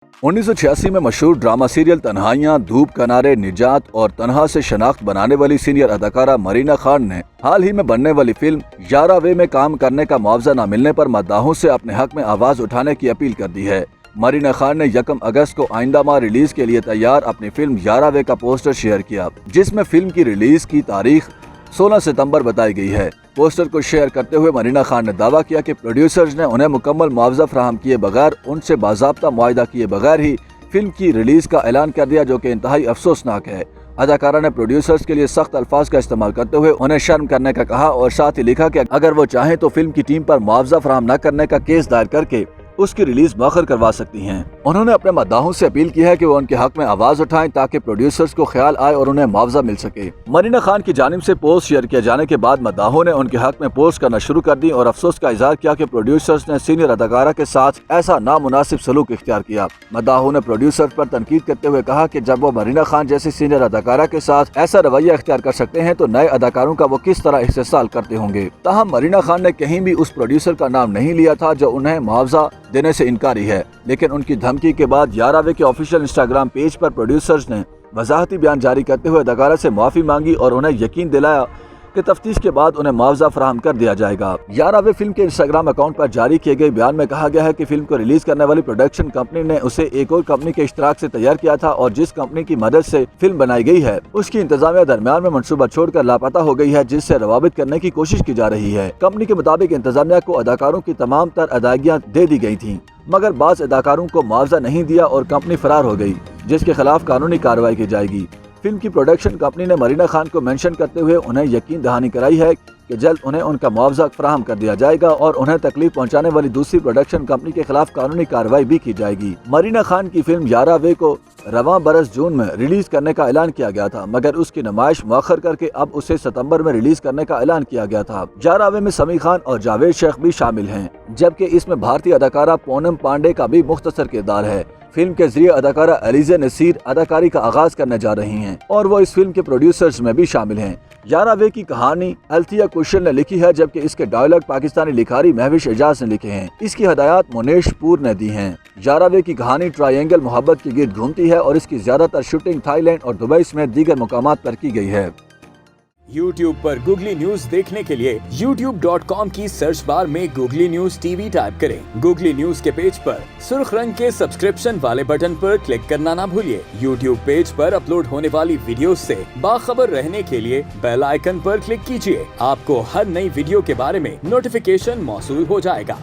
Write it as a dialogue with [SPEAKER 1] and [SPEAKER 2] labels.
[SPEAKER 1] 1986 में मशहूर drama serial तन्हाइयां, धूप किनारे, निजात और तन्हा से शनाख्त बनाने वाली सीनियर अदाकारा मरीना खान ने हाल ही में बनने वाली फिल्म यारा वे में काम करने का मुआवजा न मिलने पर मद्दाहों से अपने हक में आवाज उठाने की अपील कर दी है। मरीना खान ने 1 अगस्त को आइंदा माह रिलीज के लिए तैयार अपनी फिल्म यारा वे का पोस्टर शेयर किया, जिसमें फिल्म की रिलीज की तारीख 16 सितंबर बताई गई है। पोस्टर को शेयर करते हुए मरीना खान ने दावा किया कि प्रोड्यूसर्स ने उन्हें मुकम्मल मुआवजा फराहम किए बगैर, उनसे बाज़ाब्ता मुआहिदा किए बगैर ही फिल्म की रिलीज का ऐलान कर दिया, जो कि इंतहाई अफसोसनाक है। अदाकारा ने प्रोड्यूसर्स के लिए सख्त अल्फाज का इस्तेमाल करते हुए उन्हें शर्म करने का कहा और साथ ही लिखा कि अगर वो चाहें तो फिल्म की टीम पर मुआवजा फराहम न करने का केस दायर करके उसकी रिलीज मौखर करवा सकती हैं। उन्होंने अपने मद्दाहों से अपील की है कि वो उनके हक में आवाज उठाएं ताकि प्रोड्यूसर्स को ख्याल आए और उन्हें मुआवजा मिल सके। मरीना खान की जानिब से पोस्ट शेयर किए जाने के बाद मद्दाहों ने उनके हक में पोस्ट करना शुरू कर दी और अफसोस का इजहार किया कि प्रोड्यूसर्स ने सीनियर अदाकारा के साथ ऐसा नामुनासिब सलूक इख्तियार किया। मद्दाहों ने प्रोड्यूसर्स पर तनकीद करते हुए कहा कि जब वो मरीना खान जैसी सीनियर अदाकारा के साथ ऐसा रवैया इख्तियार कर सकते हैं तो नए अदाकारों का वो किस तरह इस्तेसाल करते होंगे। ताहम मरीना खान ने कहीं भी उस प्रोड्यूसर का नाम नहीं लिया था जो उन्हें मुआवजा देने से इनकारी है, लेकिन उनकी धमकी के बाद यारा वे के ऑफिशियल इंस्टाग्राम पेज पर प्रोड्यूसर्स ने वजाहती बयान जारी करते हुए अदाकारा से माफी मांगी और उन्हें यकीन दिलाया कि तफ्तीश के बाद उन्हें मुआवजा फराहम कर दिया जाएगा। यारा वे फिल्म के इंस्टाग्राम अकाउंट पर जारी किए गए बयान में कहा गया है कि फिल्म को रिलीज करने वाली प्रोडक्शन कंपनी ने उसे एक और कंपनी के इश्तराक से तैयार किया था और जिस कंपनी की मदद से फिल्म बनाई गई है उसकी इंतजामिया दरमियान में मंसूबा छोड़कर लापता हो गई है, जिससे रवाबित करने की कोशिश की जा रही है। कंपनी के मुताबिक इंतजामिया को अदाकारों की तमाम तर अदायगियां दे दी गई थी, मगर बाज़ अदाकारों को मुआवजा नहीं दिया और कंपनी फरार हो गई, जिसके खिलाफ कानूनी कार्रवाई की जाएगी। फिल्म की प्रोडक्शन कंपनी ने मरीना खान को मेंशन करते हुए उन्हें यकीन दहानी कराई है कि जल्द उन्हें उनका मुआवजा फराहम कर दिया जाएगा और उन्हें तकलीफ पहुंचाने वाली दूसरी प्रोडक्शन कंपनी के खिलाफ कानूनी कार्रवाई भी की जाएगी। मरीना खान की फिल्म यारा वे को रवां बरस जून में रिलीज करने का ऐलान किया गया था, मगर उसकी नुमाइश मुअख्खर करके अब उसे सितंबर में रिलीज करने का ऐलान किया गया था। यारा वे में समी खान और जावेद शेख भी शामिल हैं, जबकि इसमें भारतीय अदाकारा पूनम पांडे का भी मुख्तसर किरदार है। फिल्म के जरिए अदाकारा अलीज़ा नसीर अदाकारी का आगाज करने जा रही हैं और वो इस फिल्म के प्रोड्यूसर्स में भी शामिल हैं। यारा वे की कहानी अल्तिया कुशल ने लिखी है, जबकि इसके डायलॉग पाकिस्तानी लिखारी महविश एजाज ने लिखे हैं। इसकी हदायत मुनेश पूर ने दी हैं। यारा वे की कहानी ट्रायंगल मोहब्बत के गिर्द घूमती है और इसकी ज्यादातर शूटिंग थाईलैंड और दुबई समेत दीगर मुकामात पर की गई है।
[SPEAKER 2] YouTube पर गूगली न्यूज देखने के लिए youtube.com की सर्च बार में गूगली न्यूज टीवी टाइप करें। गूगली न्यूज के पेज पर सुर्ख रंग के सब्सक्रिप्शन वाले बटन पर क्लिक करना ना भूलिए। YouTube पेज पर अपलोड होने वाली वीडियोस से बाखबर रहने के लिए बेल आइकन पर क्लिक कीजिए। आपको हर नई वीडियो के बारे में नोटिफिकेशन मौसूल हो जाएगा।